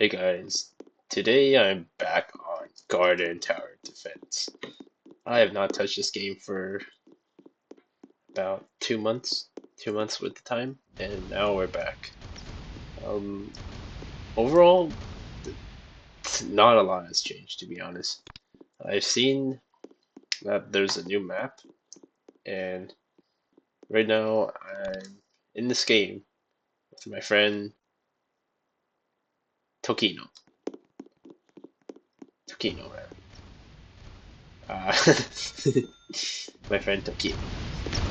Hey guys, today I'm back on Garden Tower Defense. I have not touched this game for about 2 months, 2 months with the time, and now we're back. Um, Overall, not a lot has changed to be honest. I've seen that there's a new map, and right now I'm in this game with my friend Tokino. Tokino, man. Uh, my friend Tokino.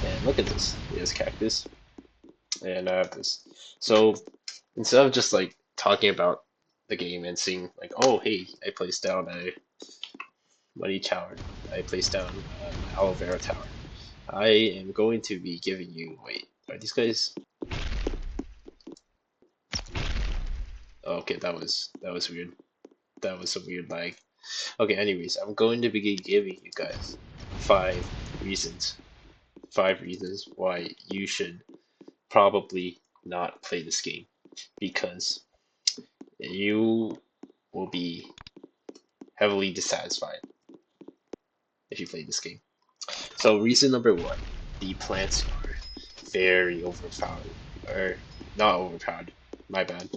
And look at this. He has cactus. And I have this. So instead of just like talking about the game and seeing like, oh hey, I placed down a money tower, I placed down an aloe vera tower. I am going to be giving you. Wait, are these guys? Oh, okay, that was weird. That was a weird lag. Okay, anyways, I'm going to be giving you guys five reasons, five reasons why you should probably not play this game because you will be heavily dissatisfied if you play this game. So reason number one, the plants are very overpowered, or not overpowered, my bad.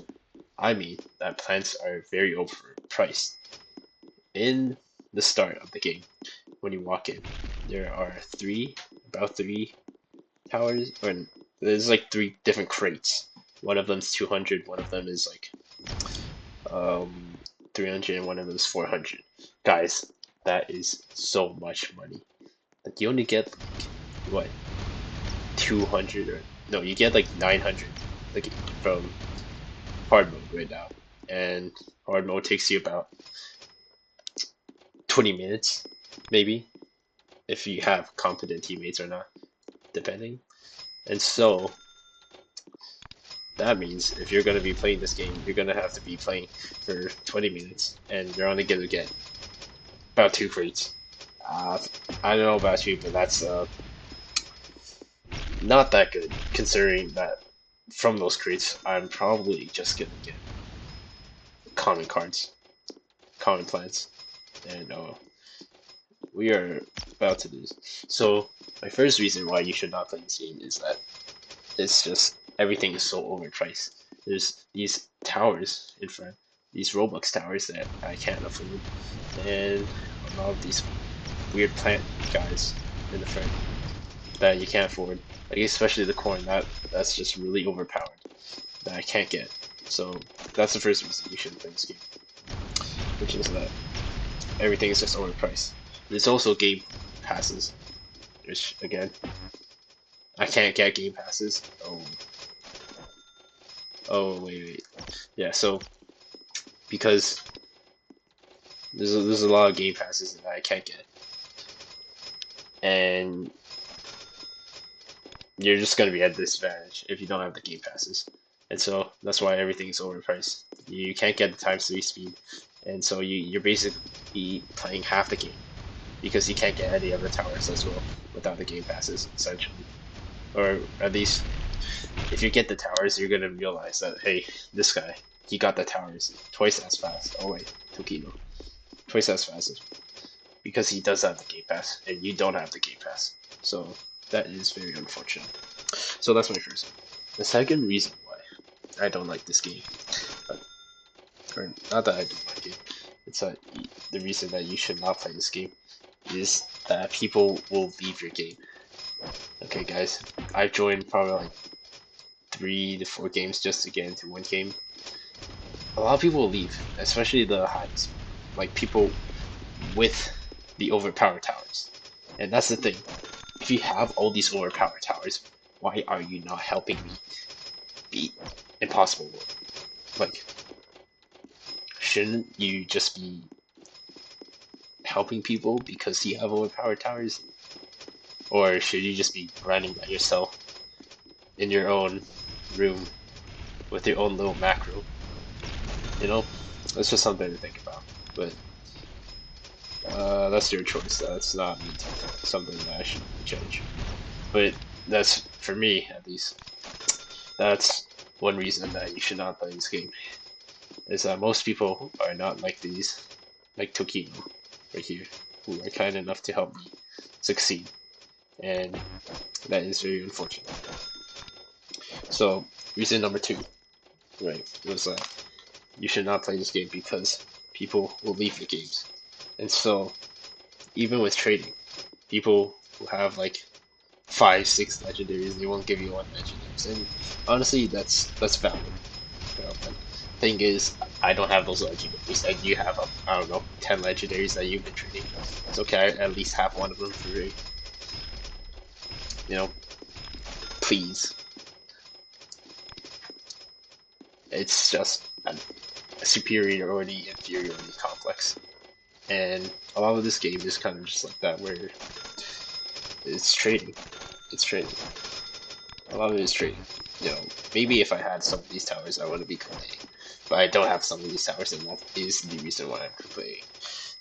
I mean that plants are very overpriced. In the start of the game, when you walk in, there are about three towers, or there's like three different crates. One of them's 200, one of them is like um 300, and one of them is 400. Guys, that is so much money. Like you only get like what 200 or no, you get like 900 like from hard mode right now, and hard mode takes you about 20 minutes maybe if you have competent teammates or not, depending. And so that means if you're going to be playing this game, you're going to have to be playing for 20 minutes, and you're only going to get about two crates. Uh, I don't know about you, but that's not that good, considering that from those crates, I'm probably just gonna get common cards, common plants, and we are about to lose. So my first reason why you should not play this game is that it's just everything is so overpriced. There's these towers in front, these Robux towers that I can't afford, and a lot of these weird plant guys in the front that you can't afford. Like especially the corn, that's just really overpowered that I can't get. So that's the first reason you shouldn't play this game, which is that everything is just overpriced. There's also game passes, which again I can't get game passes. Oh wait. Yeah, so because there's a lot of game passes that I can't get, and you're just gonna be at disadvantage if you don't have the game passes. And so that's why everything is overpriced. You can't get the times 3 speed, and so you're basically playing half the game because you can't get any other towers as well without the game passes, essentially. Or at least if you get the towers, you're gonna realize that hey, this guy he got the towers twice as fast. Oh wait, Tokino, twice as fast as because he does have the game pass and you don't have the game pass. So that is very unfortunate. So that's my first one. The second reason why I don't like this game, or not that I don't like it, it's that the reason that you should not play this game is that people will leave your game. Okay, guys, I've joined probably like 3 to 4 games just to get into one game. A lot of people will leave, especially the highest, like people with the overpowered towers. And that's the thing. If you have all these overpowered towers, why are you not helping me beat Impossible World? Like, shouldn't you just be helping people because you have overpowered towers? Or should you just be grinding by yourself in your own room with your own little macro? You know, that's just something to think about. But that's your choice. That's not something that I should judge. But that's for me at least. That's one reason that you should not play this game. is that most people are not like these, like Tokino right here, who are kind enough to help me succeed, and that is very unfortunate. So reason number two, right, was that you should not play this game because people will leave the games. And so even with trading, people who have like 5, 6 legendaries, they won't give you one legendaries. And honestly, that's valid. But thing is, I don't have those legendaries, and you have I don't know 10 legendaries that you've been trading. It's okay, I at least have one of them for free. You know, please. It's just a superiority inferiority complex, and a lot of this game is kind of just like that, where it's trading. It's trading. A lot of it is trading. You know, maybe if I had some of these towers, I wouldn't be complaining. But I don't have some of these towers, and that is the reason why I'm complaining.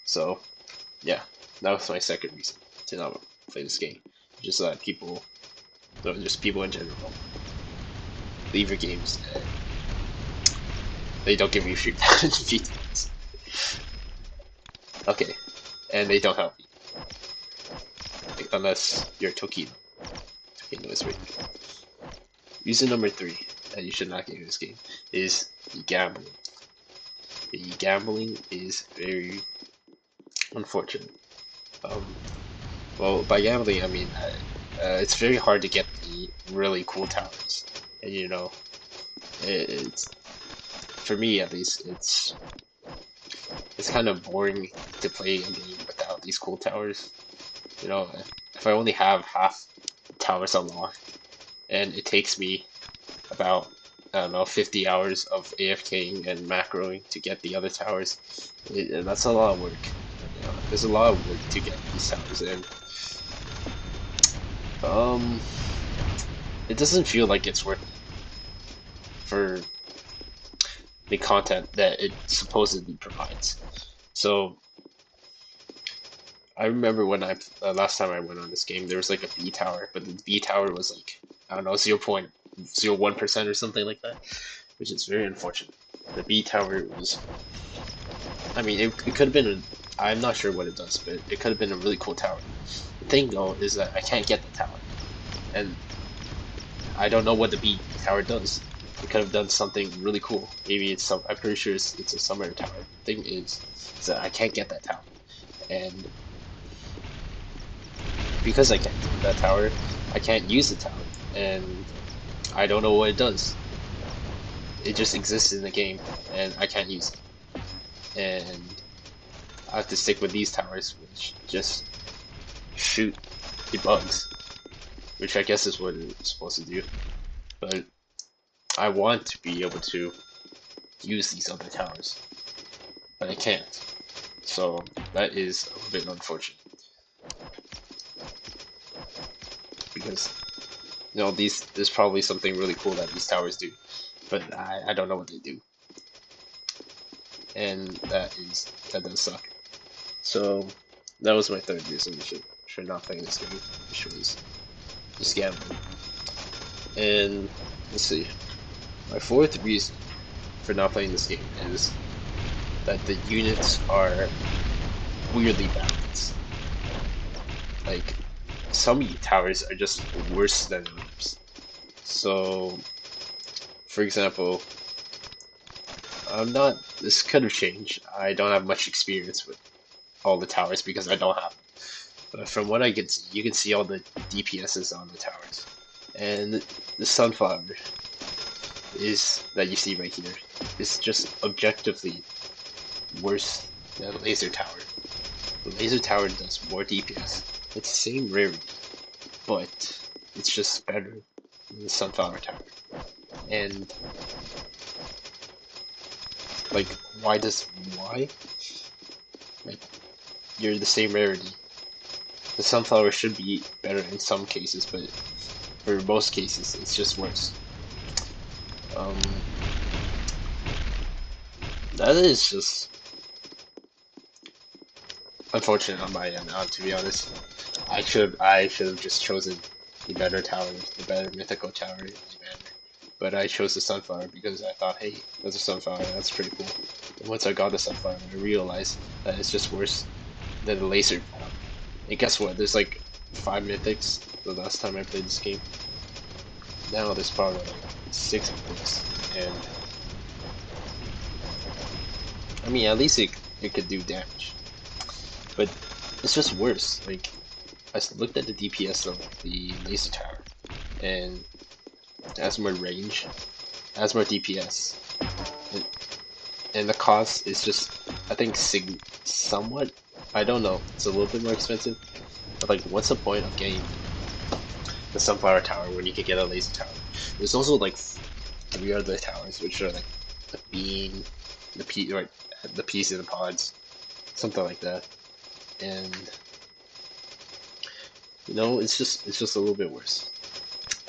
So, yeah, that was my second reason to not play this game. Just that people, just people in general, leave your games and they don't give you free defeats. Okay, and they don't help you. Like, unless you're Tokino. Tokino is right. Reason number three that you should not get in this game is the gambling. The gambling is very unfortunate. Um, well, by gambling, I mean it's very hard to get the really cool towers, and you know, it's for me at least, it's kind of boring to play a game without these cool towers. You know, if I only have half towers unlocked, and it takes me about I don't know 50 hours of AFKing and macroing to get the other towers, that's a lot of work. You know, there's a lot of work to get these towers in. Um, it doesn't feel like it's worth it for the content that it supposedly provides. So I remember when last time I went on this game, there was like a B tower, but the B tower was like I don't know 0.01% or something like that, which is very unfortunate. The B tower was, I mean, it could have been. I'm not sure what it does, but it could have been a really cool tower. The thing though is that I can't get the tower, and I don't know what the B tower does. It could have done something really cool. Maybe it's some. I'm pretty sure it's a summer tower. The thing is that I can't get that tower, and because I can't get that tower, I can't use the tower, and I don't know what it does. It just exists in the game, and I can't use it. And I have to stick with these towers, which just shoot the bugs, which I guess is what it's supposed to do. But I want to be able to use these other towers, but I can't. So that is a bit unfortunate because you know there's probably something really cool that these towers do, but I don't know what they do, and that does suck. So that was my third reason should not play this game, which was just gambling. And let's see, my fourth reason for not playing this game is that the units are weirdly balanced. Like some towers are just worse than others. So, for example, I'm not. This could have changed. I don't have much experience with all the towers because I don't have them. But from what I can see, you can see all the DPSs on the towers, and the sunflower is that you see right here is just objectively worse than laser tower. The laser tower does more DPS. It's the same rarity, but it's just better than the sunflower tower. And like, why? Like, you're the same rarity. The sunflower should be better in some cases, but for most cases, it's just worse. Um, that is just unfortunate on my end. To be honest, I should have just chosen the better tower, the better mythical tower, the better but I chose the sunflower because I thought, hey, that's a sunflower, that's pretty cool. And once I got the sunflower, I realized that it's just worse than the laser tower. And guess what? There's like 5 mythics the last time I played this game. Now there's probably like 6 mythics, and I mean, at least it could do damage, but it's just worse. Like, I looked at the DPS of the laser tower, and it has more range, it has more DPS, and, and the cost is just, I think, somewhat, I don't know, it's a little bit more expensive, but like, what's the point of getting the sunflower tower when you could get a laser tower? There's also like 3 other towers, which are like the beam, or the piece in the pods, something like that, and it's just a little bit worse.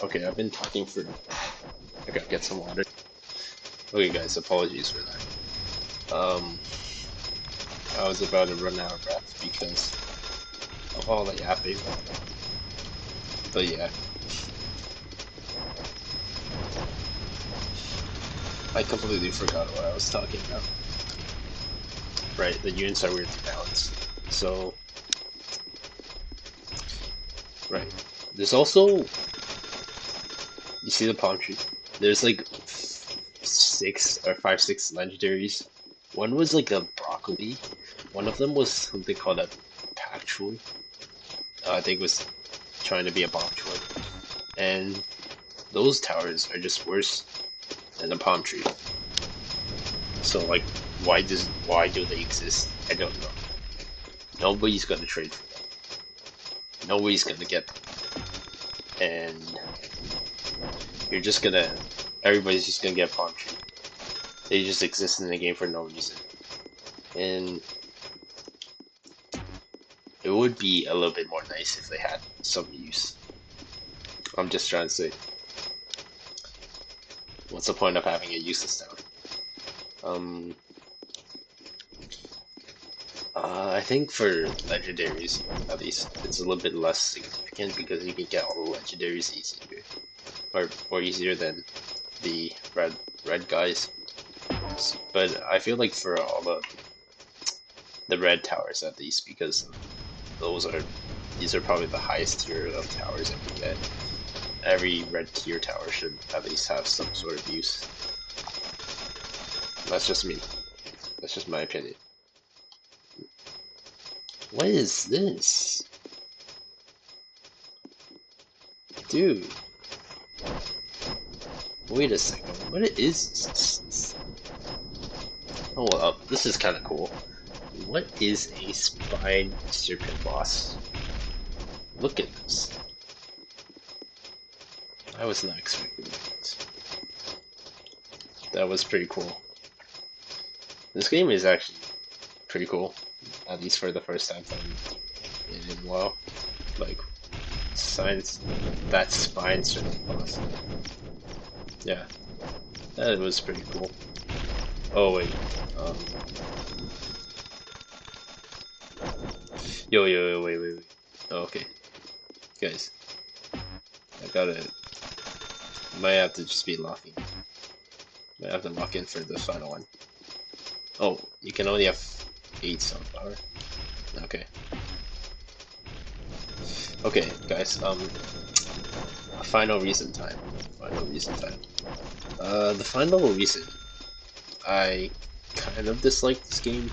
Okay, I've been talking for. I gotta get some water. Okay, guys, apologies for that. I was about to run out of breath because of all the yapping. But yeah, I completely forgot what I was talking about. Right, the units are weirdly balanced. So, right. There's also, you see the palm tree? There's like 6 legendaries. One was like a broccoli. One of them was something called a pak choi. I think it was trying to be a bok choy. And those towers are just worse than a palm tree. So like, why do they exist? I don't know. Nobody's gonna trade for them. Nobody's gonna get them. And everybody's just gonna get palm tree. They just exist in the game for no reason. And it would be a little bit more nice if they had some use. I'm just trying to say, what's the point of having a useless tower? I think for legendaries, at least, it's a little bit less significant because you can get all the legendaries easier, or easier than the red guys. But I feel like for all the red towers, at least, because these are probably the highest tier of towers that we get. Every red tier tower should at least have some sort of use. That's just me. That's just my opinion. What is this? Dude. Wait a second. What is this? Oh, well, this is kind of cool. What is a spine serpent boss? Look at this. I was not expecting this. That was pretty cool. This game is actually pretty cool, at least for the first time playing it in a while. Like, that spine serpent boss. Yeah, that was pretty cool. Oh wait, wait. Oh, okay, guys, might have to just be locking. Might have to lock in for the final one. Oh, you can only have 8 sunflower. Okay. Okay, guys. Final reason time. The final reason I kind of dislike this game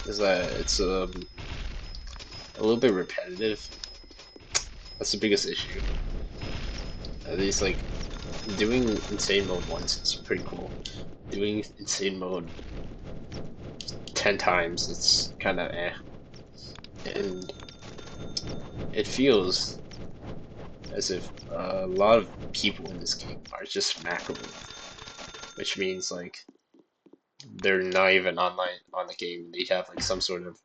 is that it's a little bit repetitive. That's the biggest issue. At least like doing insane mode once is pretty cool. Doing insane mode 10 times, it's kind of eh. And it feels as if a lot of people in this game are just macroing, which means like they're not even online on the game. They have like some sort of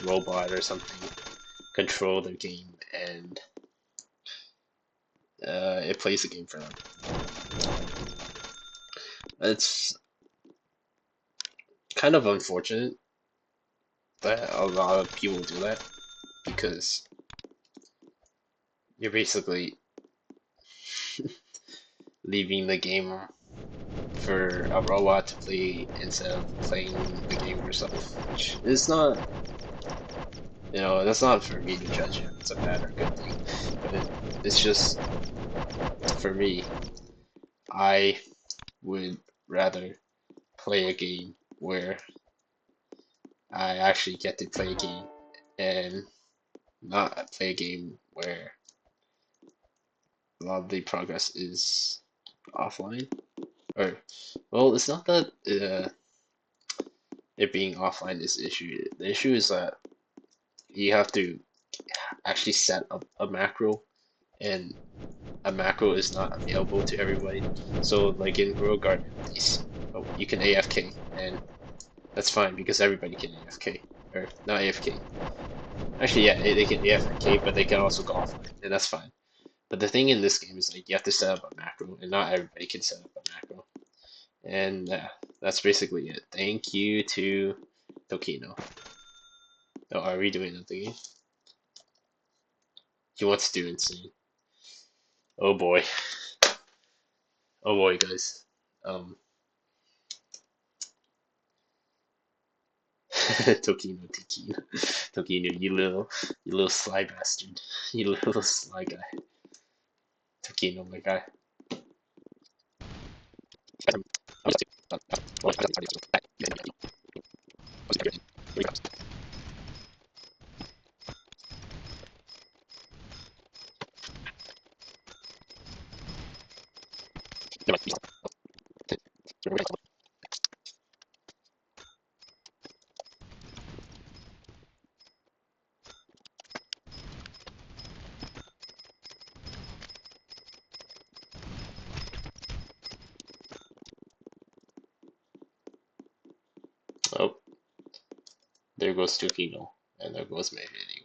robot or something control their game, and it plays the game for them. It's kind of unfortunate that a lot of people do that because you're basically leaving the game for a robot to play instead of playing the game yourself, which is not, that's not for me to judge if it's a bad or good thing, but it's just for me, I would rather play a game where I actually get to play a game and not play a game where a lot of the progress is offline. Or, well, it's not that it being offline is the issue. The issue is that you have to actually set up a macro, and a macro is not available to everybody. So, like in Rural Garden, you can AFK, and that's fine because everybody can AFK. Or, not AFK. Actually, yeah, they can AFK, but they can also go offline, and that's fine. But the thing in this game is like you have to set up a macro, and not everybody can set up a macro. And that's basically it. Thank you to Tokino. Oh, are we doing the game? He wants to do insane. Oh boy. Oh boy, guys. Um, Tokino, you little sly bastard. You little sly guy. Tokino, my guy. Oh, there goes Tokino, and there goes my video.